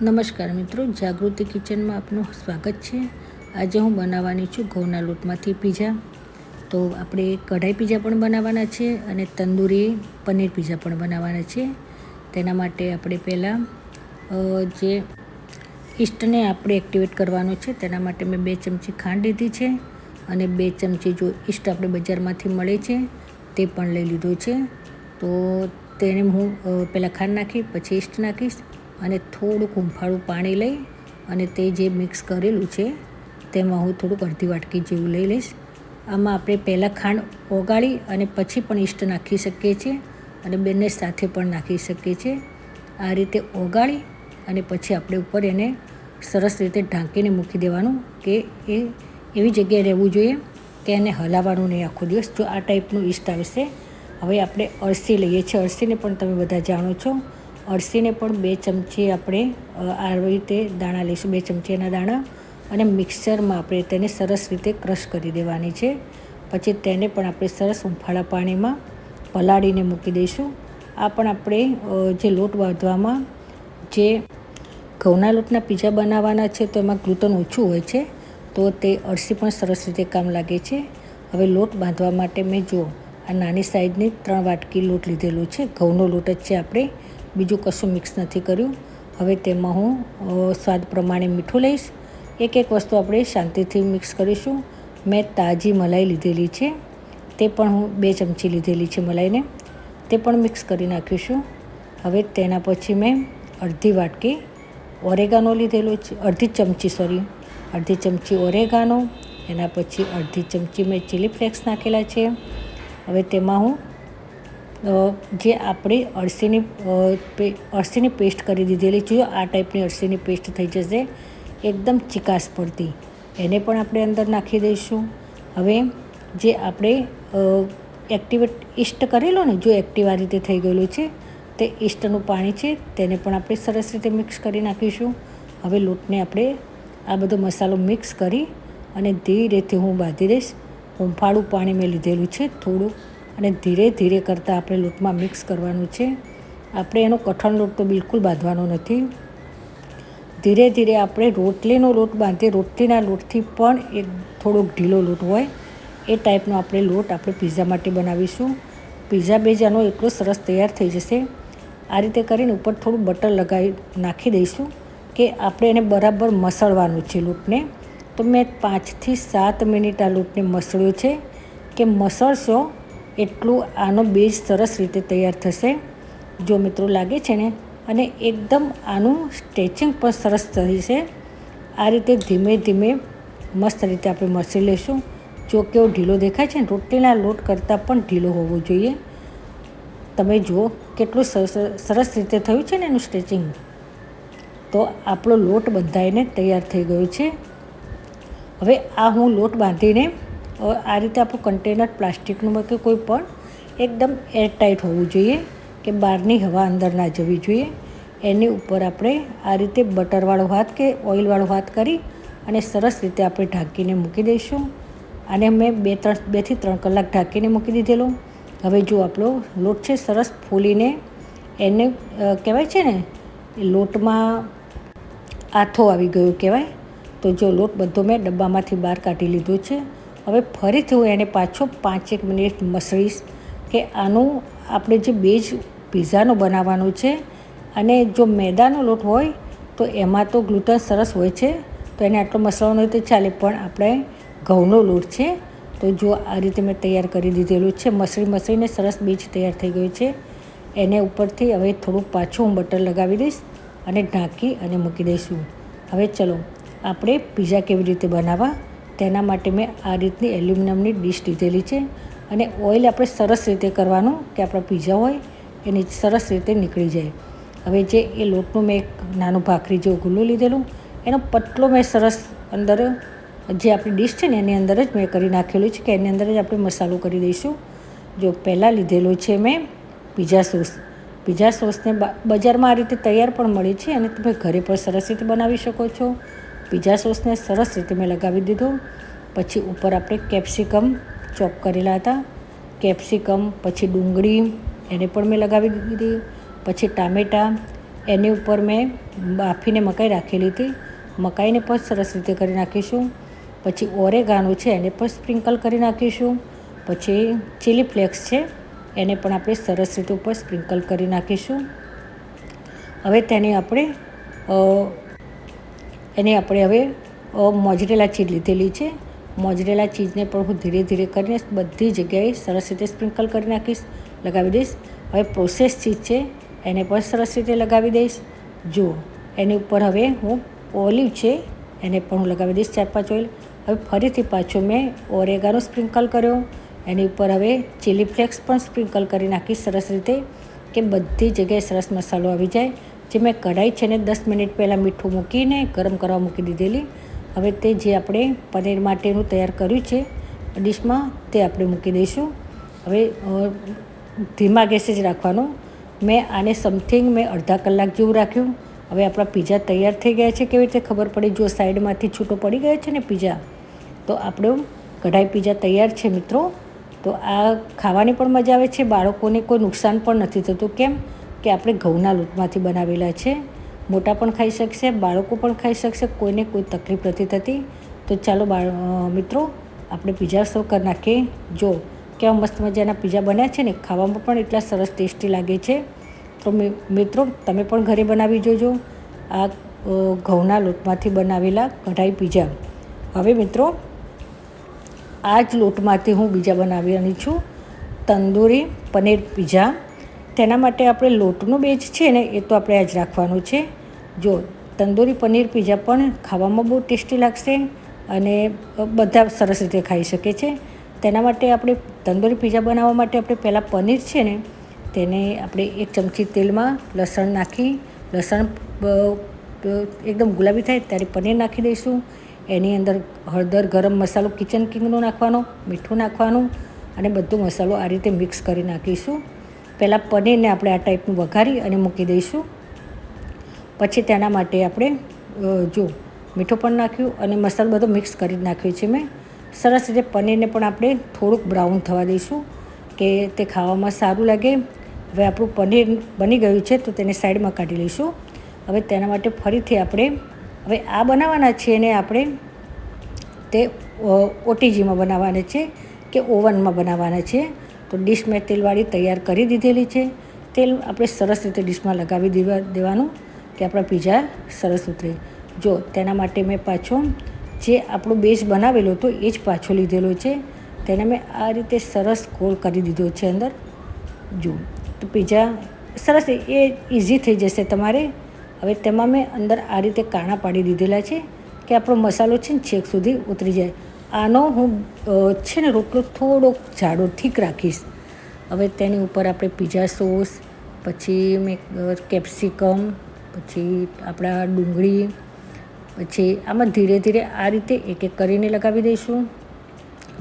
નમસ્કાર મિત્રો, જાગૃતિ કિચનમાં આપનું સ્વાગત છે। આજે હું બનાવવાની છું ઘઉંના લોટમાંથી પીઝા। તો આપણે કઢાઈ પીઝા પણ બનાવવાના છે અને તંદૂરી પનીર પીઝા પણ બનાવવાના છે। તેના માટે આપણે પહેલાં જે ઈસ્ટને આપણે એક્ટિવેટ કરવાનો છે તેના માટે મેં 2 ચમચી ખાંડ લીધી છે અને 2 ચમચી જો ઈસ્ટ આપણે બજારમાંથી મળે છે તે પણ લઈ લીધો છે। તો તેને હું પહેલાં ખાંડ નાખી પછી ઈસ્ટ નાખીશ અને થોડુંક હૂંફાળું પાણી લઈ અને તે જે મિક્સ કરેલું છે તેમાં હું થોડુંક અડધી વાટકી જેવું લઈ લઈશ। આમાં આપણે પહેલાં ખાંડ ઓગાળી અને પછી પણ ઈસ્ટ નાખી શકીએ છીએ અને બંને સાથે પણ નાખી શકીએ છીએ। આ રીતે ઓગાળી અને પછી આપણે ઉપર એને સરસ રીતે ઢાંકીને મૂકી દેવાનું કે એ એવી જગ્યાએ રહેવું જોઈએ કે એને હલાવવાનું નહીં આખો દિવસ। જો આ ટાઈપનું ઈસ્ટ આવશે। હવે આપણે અળસી લઈએ છીએ। અળસીને પણ તમે બધા જાણો છો। અળસીને પણ 2 ચમચી આપણે આ રીતે દાણા લઈશું, 2 ચમચીના દાણા, અને મિક્સરમાં આપણે તેને સરસ રીતે ક્રશ કરી દેવાની છે। પછી તેને પણ આપણે સરસ હૂંફાળા પાણીમાં પલાળીને મૂકી દઈશું। આ પણ આપણે જે લોટ બાંધવામાં જે ઘઉંના લોટના પીઝા બનાવવાના છે તો એમાં ગ્લુટન ઓછું હોય છે, તો તે અળસી પણ સરસ રીતે કામ લાગે છે। હવે લોટ બાંધવા માટે મેં જો આ નાની સાઈઝની 3 વાટકી લોટ લીધેલો છે। ઘઉંનો લોટ જ છે, આપણે બીજું કશું મિક્સ નથી કર્યું। હવે તેમાં હું સ્વાદ પ્રમાણે મીઠું લઈશ। એક વસ્તુ આપણે શાંતિથી મિક્સ કરીશું। મેં તાજી મલાઈ લીધેલી છે, તે પણ હું 2 ચમચી લીધેલી છે મલાઈને, તે પણ મિક્સ કરી નાખીશું। હવે તેના પછી મેં અડધી વાટકી ઓરેગાનો લીધેલો છે, અડધી ચમચી ઓરેગાનો, એના પછી અડધી ચમચી મેં ચીલી ફ્લેક્સ નાખેલા છે। હવે તેમાં હું જે આપણે અળસીની પેસ્ટ કરી દીધેલી છે, આ ટાઈપની અળસીની પેસ્ટ થઈ જશે એકદમ ચીકાશ પડતી, એને પણ આપણે અંદર નાખી દઈશું। હવે જે આપણે એક્ટિવેટ ઈસ્ટ કરેલો ને, જો એક્ટિવ આ રીતે થઈ ગયેલું છે, તે ઈસ્ટનું પાણી છે તેને પણ આપણે સરસ રીતે મિક્સ કરી નાખીશું। હવે લોટને આપણે આ બધો મસાલો મિક્સ કરી અને ધીરેથી હું બાંધી દઈશ। હૂંફાળું પાણી મેં લીધેલું છે થોડું, અને ધીરે ધીરે કરતાં આપણે લોટમાં મિક્સ કરવાનું છે। આપણે એનો કઠણ લોટ તો બિલકુલ બાંધવાનો નથી। ધીરે ધીરે આપણે રોટલીનો લોટ બાંધીએ, રોટલીના લોટથી પણ એક થોડોક ઢીલો લોટ હોય એ ટાઈપનો આપણે લોટ આપણે પીઝા માટે બનાવીશું। પીઝા બેઝાનો એટલો સરસ તૈયાર થઈ જશે। આ રીતે કરીને ઉપર થોડું બટર નાખી દઈશું કે આપણે એને બરાબર મસળવાનું છે લોટને। તો મેં 5 થી 7 મિનિટ આ લોટને મસળ્યો છે કે મસળશો એટલું આનો બેઝ સરસ રીતે તૈયાર થશે। જો મિત્રો લાગે છે ને, અને એકદમ આનું સ્ટ્રેચિંગ પણ સરસ થશે। આ રીતે ધીમે ધીમે મસ્ત રીતે આપણે મસળી લઈશું। જો કેવો ઢીલો દેખાય છે ને, રોટલીના લોટ કરતાં પણ ઢીલો હોવો જોઈએ। તમે જુઓ કેટલું સરસ રીતે થયું છે ને એનું સ્ટ્રેચિંગ। તો આપણો લોટ બંધાઈને તૈયાર થઈ ગયો છે। હવે આ હું લોટ બાંધીને આ રીતે આપણું કન્ટેનર પ્લાસ્ટિકનું કે કોઈ પણ એકદમ એરટાઈટ હોવું જોઈએ કે બહારની હવા અંદર ના જવી જોઈએ। એની ઉપર આપણે આ રીતે બટરવાળો હાથ કે ઓઇલવાળો હાથ કરી અને સરસ રીતે આપણે ઢાંકીને મૂકી દઈશું। આને મેં 2 થી 3 કલાક ઢાંકીને મૂકી દીધેલો। હવે જો આપણો લોટ છે સરસ ફૂલીને, એને કહેવાય છે ને લોટમાં આથો આવી ગયો કહેવાય। તો જો લોટ બધો મેં ડબ્બામાંથી બહાર કાઢી લીધો છે। હવે ફરીથી હું એને પાછો 5-1 મિનિટ મસળીશ કે આનું આપણે જે બેઝ પીઝાનો બનાવવાનો છે। અને જો મેદાનો લોટ હોય તો એમાં તો ગ્લુટન સરસ હોય છે, તો એને આટલો મસળવાનો હોય તો ચાલે, પણ આપણે ઘઉંનો લોટ છે તો જો આ રીતે મેં તૈયાર કરી દીધેલું છે। મસળીને સરસ બેઝ તૈયાર થઈ ગયો છે। એને ઉપરથી હવે થોડુંક પાછું હું બટર લગાવી દઈશ અને ઢાંકી અને મૂકી દઈશું। હવે ચલો આપણે પીઝા કેવી રીતે બનાવવા, તેના માટે મેં આ રીતની એલ્યુમિનિયમની ડીશ લીધેલી છે અને ઓઇલ આપણે સરસ રીતે કરવાનું કે આપણા પીઝા હોય એની સરસ રીતે નીકળી જાય। હવે જે એ લોટનું મેં એક નાનું ભાખરી જેવું ગુલ્લું લીધેલું, એનો પતલો મેં સરસ અંદર જે આપણી ડીશ છે ને એની અંદર જ મેં કરી નાખેલું છે કે એની અંદર જ આપણે મસાલો કરી દઈશું। જો પહેલાં લીધેલો છે મેં પીઝા સોસને બજારમાં આ રીતે તૈયાર પણ મળે છે અને તમે ઘરે પણ સરસ રીતે બનાવી શકો છો। પીઝા સોસને સરસ રીતે મેં લગાવી દીધો। પછી ઉપર આપણે કેપ્સિકમ ચોપ કરેલા હતા, કેપ્સિકમ, પછી ડુંગળી એને પણ મેં લગાવી દીધી, પછી ટામેટાં, એની ઉપર મેં બાફીને મકાઈ રાખેલી હતી, મકાઈને પણ સરસ રીતે કરી નાખીશું. પછી ઓરેગાનો છે એને પણ સ્પ્રિંકલ કરી નાખીશું. પછી ચીલી ફ્લેક્સ છે એને પણ આપણે સરસ રીતે ઉપર સ્પ્રિંકલ કરી નાખીશું. હવે એને આપણે હવે મોઝરેલા ચીઝ લીધેલી છે, મોઝરેલા ચીઝને પણ હું ધીરે ધીરે કરીને બધી જગ્યાએ સરસ રીતે સ્પ્રિંકલ કરી નાખીશ, લગાવી દઈશ. હવે પ્રોસેસ ચીઝ છે એને પણ સરસ રીતે લગાવી દઈશ. જુઓ, એની ઉપર હવે હું ઓલિવ છે એને પણ હું લગાવી દઈશ 4-5 ઓઇલ. હવે ફરીથી પાછો મેં ઓરેગાનો સ્પ્રિંકલ કર્યો, એની ઉપર હવે ચીલી ફ્લેક્સ પણ સ્પ્રિંકલ કરી નાખીશ સરસ રીતે, કે બધી જગ્યાએ સરસ મસાલો આવી જાય. જે મેં કઢાઈ છે ને 10 મિનિટ પહેલાં મીઠું મૂકીને ગરમ કરવા મૂકી દીધેલી. હવે તે જે આપણે પનીર માટેનું તૈયાર કર્યું છે ડીશમાં તે આપણે મૂકી દઈશું. હવે ધીમા ગેસે જ રાખવાનું. મેં આને સમથિંગ અડધા કલાક જેવું રાખ્યું. હવે આપણા પીઝા તૈયાર થઈ ગયા છે. કેવી રીતે ખબર પડી? જો સાઈડમાંથી છૂટો પડી ગયો છે ને પીઝા, તો આપણું કઢાઈ પીઝા તૈયાર છે મિત્રો. તો આ ખાવાની પણ મજા આવે છે, બાળકોને કોઈ નુકસાન પણ નથી થતું. કેમ કે આપણે ઘઉંના લોટમાંથી બનાવેલા છે, મોટા પણ ખાઈ શકશે, બાળકો પણ ખાઈ શકશે, કોઈને કોઈ તકલીફ નથી થતી. તો ચાલો મિત્રો આપણે પીઝા સર્વ કરી નાખીએ. જો કેવા મસ્ત મજાના પીઝા બન્યા છે ને, ખાવામાં પણ એટલા સરસ ટેસ્ટી લાગે છે. તો મિત્રો તમે પણ ઘરે બનાવી જોજો આ ઘઉંના લોટમાંથી બનાવેલા કઢાઈ પીઝા. હવે મિત્રો આ જ લોટમાંથી હું બીજા બનાવવાની છું, તંદૂરી પનીર પીઝા. તેના માટે આપણે લોટનું બેઝ છે ને એ તો આપણે આ જ રાખવાનું છે. જો તંદૂરી પનીર પીઝા પણ ખાવામાં બહુ ટેસ્ટી લાગશે અને બધા સરસ રીતે ખાઈ શકે છે. તેના માટે આપણે તંદૂરી પીઝા બનાવવા માટે આપણે પહેલાં પનીર છે ને તેને આપણે 1 ચમચી તેલમાં લસણ નાખી, લસણ એકદમ ગુલાબી થાય ત્યારે પનીર નાખી દઈશું. એની અંદર હળદર, ગરમ મસાલો કિચન કિંગનો નાખવાનો, મીઠું નાખવાનું અને બધો મસાલો આ રીતે મિક્સ કરી નાખીશું. પહેલાં પનીરને આપણે આ ટાઈપનું વઘારી અને મૂકી દઈશું. પછી તેના માટે આપણે જો મીઠું પણ નાખ્યું અને મસાલો બધો મિક્સ કરી નાખ્યો છે મેં. સરસ રીતે પનીરને પણ આપણે થોડુંક બ્રાઉન થવા દઈશું કે તે ખાવામાં સારું લાગે. હવે આપણું પનીર બની ગયું છે તો તેને સાઈડમાં કાઢી લઈશું. હવે તેના માટે ફરીથી આપણે હવે આ બનાવવાના છે ને આપણે તે ઓટીજીમાં બનાવવાના છે કે ઓવનમાં બનાવવાના છે. તો ડીશ મેં તેલવાળી તૈયાર કરી દીધેલી છે. તેલ આપણે સરસ રીતે ડીશમાં લગાવી દેવાનું કે આપણા પીઝા સરસ ઉતરે. જો તેના માટે મેં પાછો જે આપણો બેઝ બનાવેલો હતો એ જ પાછો લીધેલો છે. તેને મેં આ રીતે સરસ ગોળ કરી દીધો છે અંદર. જો તો પીઝા સરસ એ ઇઝી થઈ જશે તમારે. હવે તેમાં મેં અંદર આ રીતે કાણા પાડી દીધેલા છે કે આપણો મસાલો છે ને છેક સુધી ઉતરી જાય. આનો હું છે ને રોટલો થોડોક જાડો ઠીક રાખીશ. હવે તેની ઉપર આપણે પીઝા સોસ, પછી મેં કેપ્સિકમ, પછી આપણા ડુંગળી, પછી આમાં ધીરે ધીરે આ રીતે એક એક કરીને લગાવી દઈશું.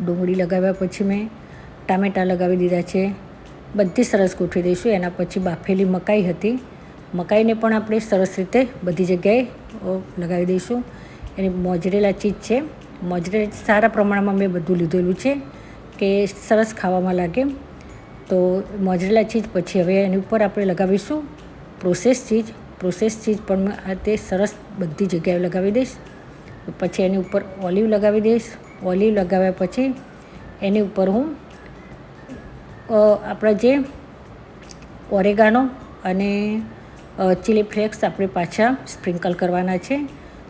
ડુંગળી લગાવ્યા પછી મેં ટામેટાં લગાવી દીધા છે, બધી સરસ ગોઠવી દઈશું. એના પછી બાફેલી મકાઈ હતી, મકાઈને પણ આપણે સરસ રીતે બધી જગ્યાએ લગાવી દઈશું. એની મોઝરેલા ચીઝ છે, મોઝરેલા સારા પ્રમાણમાં મેં બધું લીધેલું છે કે સરસ ખાવામાં લાગે. તો મોઝરેલા ચીઝ પછી હવે એની ઉપર આપણે લગાવીશું પ્રોસેસ ચીઝ પણ આ તે સરસ બધી જગ્યાએ લગાવી દઈશ. પછી એની ઉપર ઓલિવ લગાવી દઈશ. ઓલિવ લગાવ્યા પછી એની ઉપર હું આપણા જે ઓરેગાનો અને ચીલી ફ્લેક્સ આપણે પાછા સ્પ્રિંકલ કરવાના છે.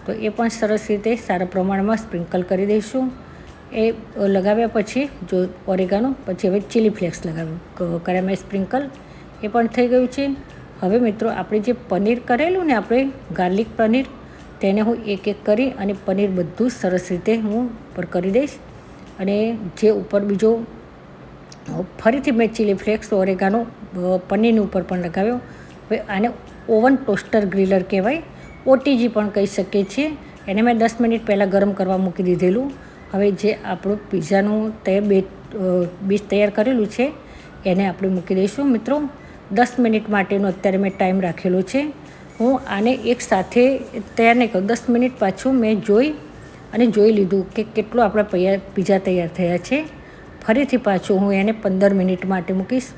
તો એ પણ સરસ રીતે સારા પ્રમાણમાં સ્પ્રિંકલ કરી દઈશું. એ લગાવ્યા પછી જો ઓરેગાનો પછી હવે ચીલી ફ્લેક્સ કર્યા મેં સ્પ્રિંકલ, એ પણ થઈ ગયું છે. હવે મિત્રો આપણે જે પનીર કરેલું ને આપણે ગાર્લિક પનીર, તેને હું એક એક કરી અને પનીર બધું સરસ રીતે હું ઉપર કરી દઈશ. અને જે ઉપર બીજો ફરીથી મેં ચીલી ફ્લેક્સ ઓરેગાનો પનીરની ઉપર પણ લગાવ્યો. હવે આને ઓવન ટોસ્ટર ગ્રીલર કહેવાય, ઓટીજી પણ કહી શકીએ છીએ. એને મેં 10 મિનિટ પહેલાં ગરમ કરવા મૂકી દીધેલું. હવે જે આપણું પીઝાનું બેઝ તૈયાર કરેલું છે એને આપણે મૂકી દઈશું. મિત્રો 10 મિનિટ માટેનો અત્યારે મેં ટાઈમ રાખેલો છે. હું આને એક સાથે તૈયાર નહીં કરું, 10 મિનિટ પાછું મેં જોઈ લીધું કે કેટલો આપણા પીઝા તૈયાર થયા છે. ફરીથી પાછું હું એને 15 મિનિટ માટે મૂકીશ.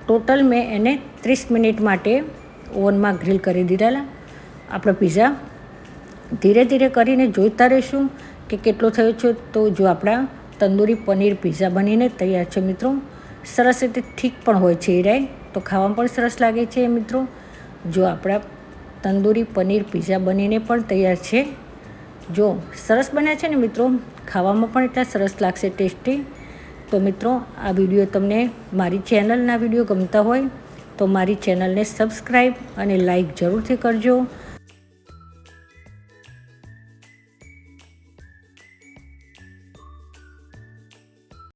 ટોટલ મેં એને 30 મિનિટ માટે ઓવનમાં ગ્રીલ કરી દીધેલા આપણો પીઝા. ધીરે ધીરે કરીને જોઈતા રહીશું કે કેટલો થયો છે. તો જો આપણા તંદૂરી પનીર પીઝા બનીને તૈયાર છે મિત્રો. સરસ રીતે ઠીક પણ હોય છે એ રાય, તો ખાવામાં પણ સરસ લાગે છે મિત્રો. જો આપણા તંદૂરી પનીર પીઝા બનીને પણ તૈયાર છે. જો સરસ બન્યા છે ને મિત્રો, ખાવામાં પણ એટલા સરસ લાગશે, ટેસ્ટી. તો મિત્રો, આ વિડીયો તમને મારી ચેનલના વિડીયો ગમતા હોય તો મારી ચેનલને સબસ્ક્રાઈબ અને લાઈક જરૂરથી કરજો.